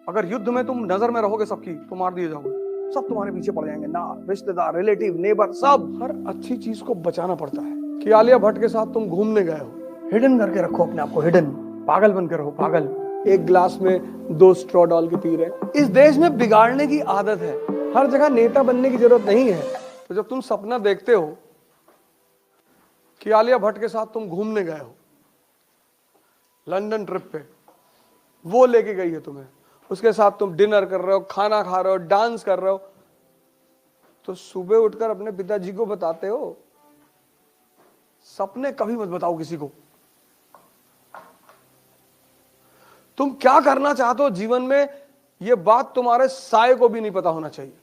अगर युद्ध में तुम नजर में रहोगे सबकी तो मार दिए जाओगे, सब तुम्हारे पीछे पड़ जाएंगे, ना रिश्तेदार, रिलेटिव, नेबर, सब। हर अच्छी चीज को बचाना पड़ता है। कि आलिया भट्ट के साथ तुम घूमने गए हो, हिडन करके रखो अपने आप को, हिडन। पागल बन के रहो, पागल। एक गिलास में 2 स्ट्रॉ डाल के पी रहे। इस देश में बिगाड़ने की आदत है, हर जगह नेता बनने की जरूरत नहीं है। तो जब तुम सपना देखते हो कि आलिया भट्ट के साथ तुम घूमने गए हो लंदन ट्रिप पे, वो लेके गई है तुम्हें, उसके साथ तुम डिनर कर रहे हो, खाना खा रहे हो, डांस कर रहे हो, तो सुबह उठकर अपने पिताजी को बताते हो? सपने कभी मत बताओ किसी को। तुम क्या करना चाहते हो जीवन में, यह बात तुम्हारे साये को भी नहीं पता होना चाहिए।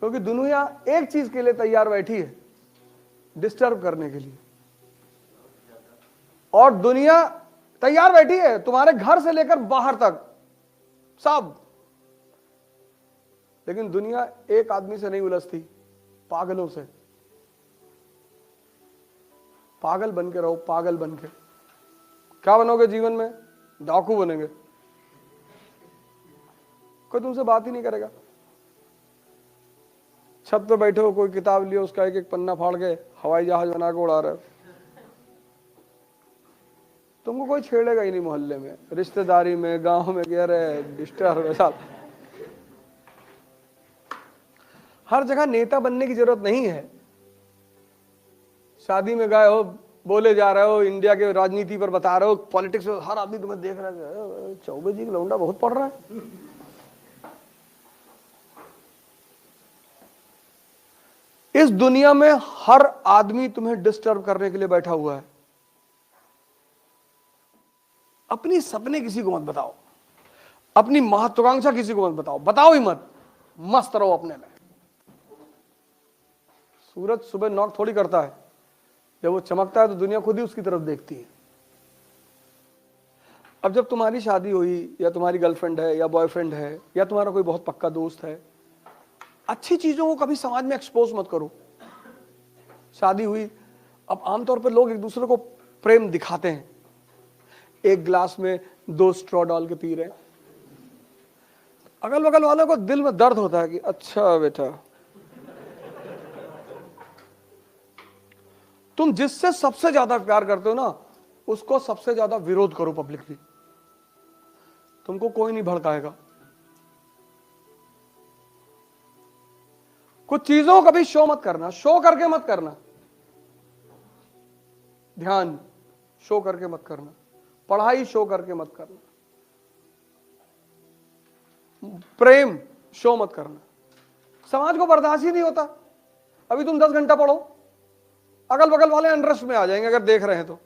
क्योंकि दुनिया एक चीज के लिए तैयार बैठी है, डिस्टर्ब करने के लिए। और दुनिया तैयार बैठी है तुम्हारे घर से लेकर बाहर तक, सब। लेकिन दुनिया एक आदमी से नहीं उलझती, पागलों से। पागल बन के रहो, पागल बन के। क्या बनोगे जीवन में? डाकू बनेंगे। कोई तुमसे बात ही नहीं करेगा। छत पे बैठे हो, कोई किताब लियो, उसका एक एक पन्ना फाड़ के हवाई जहाज बना के उड़ा रहे हो। तुमको कोई छेड़ेगा ही नहीं मोहल्ले में, रिश्तेदारी में, गांव में, कह रहे डिस्टर्ब साल। हर जगह नेता बनने की जरूरत नहीं है। शादी में गए हो, बोले जा रहे हो, इंडिया के राजनीति पर बता रहे हो, पॉलिटिक्स में हर आदमी तुम्हें देख रहा है, चौबे जी का लौंडा बहुत पढ़ रहा है। इस दुनिया में हर आदमी तुम्हें डिस्टर्ब करने के लिए बैठा हुआ है। अपनी सपने किसी को मत बताओ, अपनी महत्वाकांक्षा किसी को मत बताओ, बताओ ही मत, मस्त रहो अपने में। सूरज सुबह नॉक थोड़ी करता है, जब वो चमकता है तो दुनिया खुद ही उसकी तरफ देखती है। अब जब तुम्हारी शादी हुई, या तुम्हारी गर्लफ्रेंड है, या बॉयफ्रेंड है, या तुम्हारा कोई बहुत पक्का दोस्त है, अच्छी चीजों को कभी समाज में एक्सपोज मत करो। शादी हुई, अब आमतौर पर लोग एक दूसरे को प्रेम दिखाते हैं, एक गिलास में 2 स्ट्रॉ डाल के पी रहे। अगल बगल वालों को दिल में दर्द होता है कि अच्छा बेटा, तुम जिससे सबसे ज्यादा प्यार करते हो ना, उसको सबसे ज्यादा विरोध करो पब्लिकली, तुमको कोई नहीं भड़काएगा। कुछ चीजों को कभी शो मत करना, शो करके मत करना। ध्यान शो करके मत करना, पढ़ाई शो करके मत करना, प्रेम शो मत करना। समाज को बर्दाश्त ही नहीं होता। अभी तुम 10 घंटा पढ़ो, अगल बगल वाले अनरस्ट में आ जाएंगे अगर देख रहे हैं तो।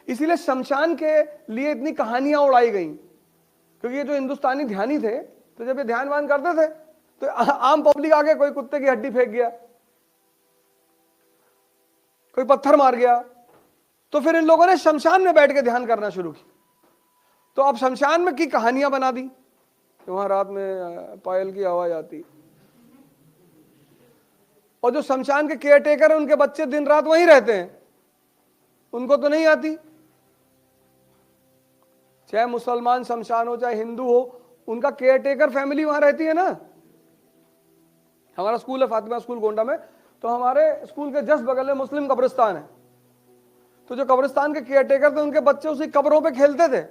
इसीलिए शमशान के लिए इतनी कहानियां उड़ाई गई, क्योंकि ये जो हिंदुस्तानी ध्यानी थे, तो जब ये ध्यान वान करते थे तो आम पब्लिक आके कोई कुत्ते की हड्डी फेंक गया, कोई पत्थर मार गया, तो फिर इन लोगों ने शमशान में बैठ के ध्यान करना शुरू की। तो अब शमशान में की कहानियां बना दी कि वहां रात में पायल की आवाज आती, और जो शमशान के केयर टेकर है उनके बच्चे दिन रात वहीं रहते हैं, उनको तो नहीं आती। चाहे मुसलमान शमशान हो चाहे हिंदू हो, उनका केयर टेकर फैमिली वहां रहती है ना। हमारा स्कूल है फातिमा स्कूल गोंडा में, तो हमारे स्कूल के जस्ट बगल में मुस्लिम कब्रिस्तान है। तो जो कब्रिस्तान के केयर टेकर थे, उनके बच्चे उसी कब्रों पे खेलते थे।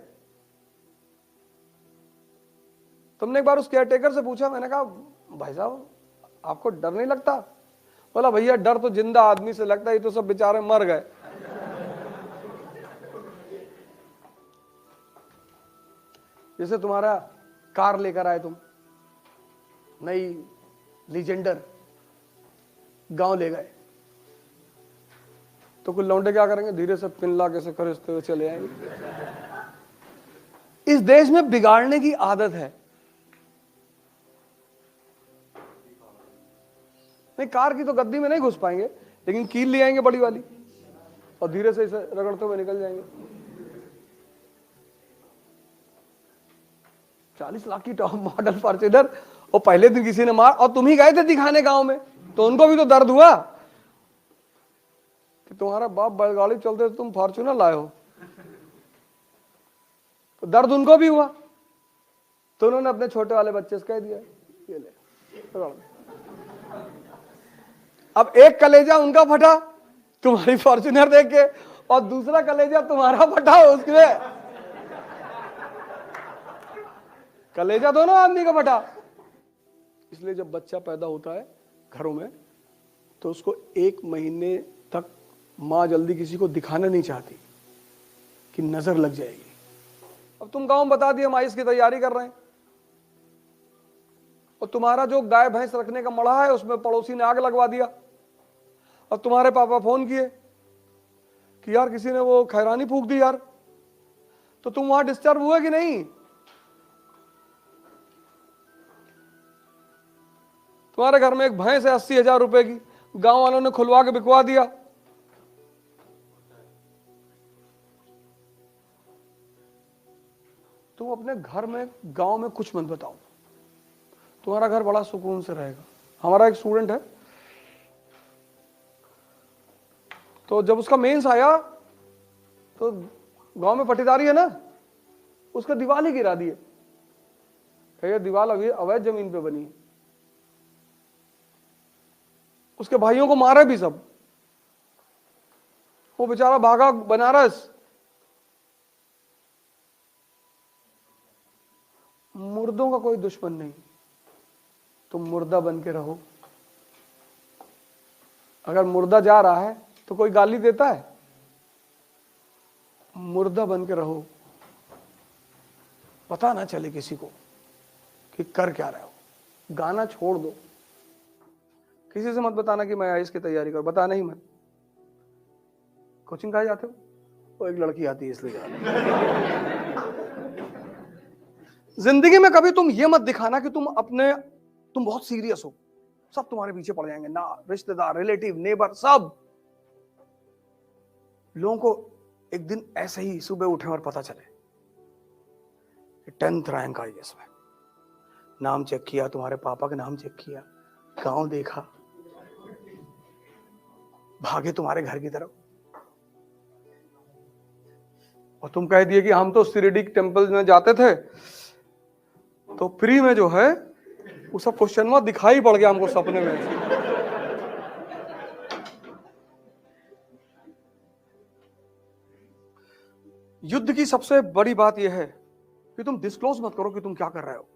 तुमने एक बार उस केयर टेकर से पूछा, मैंने कहा भाई साहब आपको डर नहीं लगता? बोला भैया डर तो जिंदा आदमी से लगता है, ये तो सब बेचारे मर गए। जैसे तुम्हारा कार लेकर आए तुम, नई लीजेंडर, गांव ले गए, तो कुछ लौंडे क्या करेंगे, धीरे से पिन ला कैसे खरीदते हुए चले आएंगे। इस देश में बिगाड़ने की आदत है। नहीं, कार की तो गद्दी में नहीं घुस पाएंगे, लेकिन कील ले आएंगे बड़ी वाली और धीरे से इसे रगड़ते हुए निकल जाएंगे। 40 लाख की टॉप मॉडल फॉर्च्यूनर, और पहले दिन किसी ने मार, और तुम ही गए थे दिखाने गांव में, तो उनको भी तो दर्द हुआ कि तुम्हारा बाप बैलगाड़ी चलते तुम फॉर्च्यूनर लाए हो, तो दर्द उनको भी हुआ, तो उन्होंने अपने छोटे वाले बच्चे से कह दिया ये ले। अब एक कलेजा उनका फटा तुम्हारी फॉर्च्यूनर देख के, और दूसरा कलेजा तुम्हारा फटा उसमें, कलेजा दोनों आदमी का फटा। इसलिए जब बच्चा पैदा होता है घरों में, तो उसको 1 महीने तक माँ जल्दी किसी को दिखाना नहीं चाहती कि नजर लग जाएगी। अब तुम गांव में बता दिए हम आइस की तैयारी कर रहे हैं, और तुम्हारा जो गाय भैंस रखने का मड़ा है उसमें पड़ोसी ने आग लगवा दिया, और तुम्हारे पापा फोन किए कि यार किसी ने वो खैरानी फूंक दी यार, तो तुम वहां डिस्टर्ब हुए कि नहीं? तुम्हारे घर में एक भैंस है 80,000 रुपए की, गांव वालों ने खुलवा के बिकवा दिया, तुम अपने घर में गांव में कुछ मत बताओ, तुम्हारा घर बड़ा सुकून से रहेगा। हमारा एक स्टूडेंट है, तो जब उसका मेंस आया तो गांव में पट्टीदारी है ना, उसका दीवार ही गिरा दिए, ये दीवार अभी अवैध जमीन पे बनी है। उसके भाइयों को मारे भी सब, वो बेचारा भागा बनारस। मुर्दों का कोई दुश्मन नहीं, तुम मुर्दा बन के रहो। अगर मुर्दा जा रहा है तो कोई गाली देता है? मुर्दा बन के रहो, पता ना चले किसी को कि कर क्या रहे हो। गाना छोड़ दो, किसी से मत बताना कि मैं आईएएस की तैयारी कर, बताना ही मत। कोचिंग कहाँ जाते हो? वो एक लड़की आती है इसलिए जा रहे हो। जिंदगी में कभी तुम ये मत दिखाना कि तुम बहुत सीरियस हो, सब तुम्हारे पीछे पड़ जाएंगे, ना रिश्तेदार, रिलेटिव, नेबर, सब। लोगों को एक दिन ऐसे ही सुबह उठे और पता चले 10th रैंक आई इसमें, नाम चेक किया, तुम्हारे पापा का नाम चेक किया, गांव देखा, भागे तुम्हारे घर की तरफ, और तुम कह दिए कि हम तो शिरडी टेम्पल में जाते थे, तो फ्री में जो है वो सब क्वेश्चन दिखाई पड़ गया हमको सपने में। युद्ध की सबसे बड़ी बात यह है कि तुम डिस्क्लोज मत करो कि तुम क्या कर रहे हो,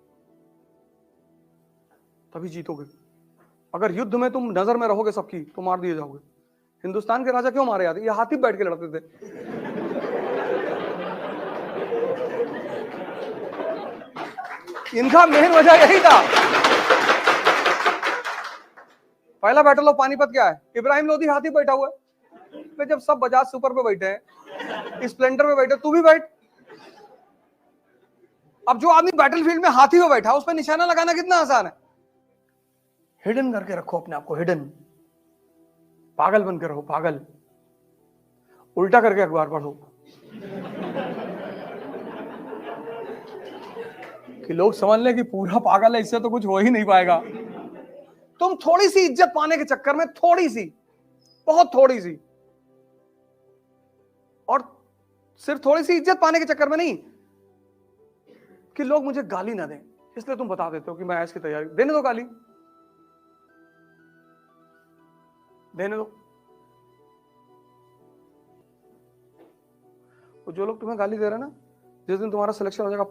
तभी जीतोगे। अगर युद्ध में तुम नजर में रहोगे सबकी, तो मार दिए जाओगे। हिंदुस्तान के राजा क्यों मारे जाते? ये हाथी बैठ के लड़ते थे। इनका मेन वजह यही था। पहला बैटल ऑफ पानीपत क्या है? इब्राहिम लोधी हाथी बैठा हुआ है। जब सब बजाज सुपर पे बैठे हैं, स्प्लेंडर पे बैठे, तू भी बैठ। अब जो आदमी बैटलफील्ड में हाथी पे बैठा, उस पर निशाना लगाना कितना आसान है। हिडन करके रखो अपने आप को, हिडन। पागल बन के रहो, पागल। उल्टा करके अखबार पढ़ो कि लोग समझ लें कि पूरा पागल है, इससे तो कुछ हो ही नहीं पाएगा। तुम थोड़ी सी इज्जत पाने के चक्कर में, थोड़ी सी, बहुत थोड़ी सी, और सिर्फ थोड़ी सी इज्जत पाने के चक्कर में नहीं कि लोग मुझे गाली ना दें, इसलिए तुम बता देते हो कि मैं आईएएस की तैयारी। देने दो गाली, देने दो। तो जो लोग तुम्हें गाली दे रहे हैं ना, जिस दिन तुम्हारा सिलेक्शन हो जाएगा,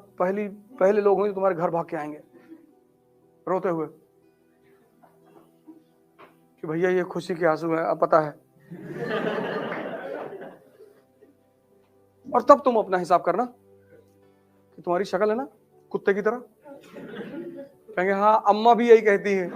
पहले लोग होंगे तुम्हारे घर भाग के आएंगे रोते हुए कि भैया ये खुशी के आंसू है, अब पता है। और तब तुम अपना हिसाब करना कि तुम्हारी शक्ल है ना कुत्ते की तरह, कहेंगे हाँ अम्मा भी यही कहती है।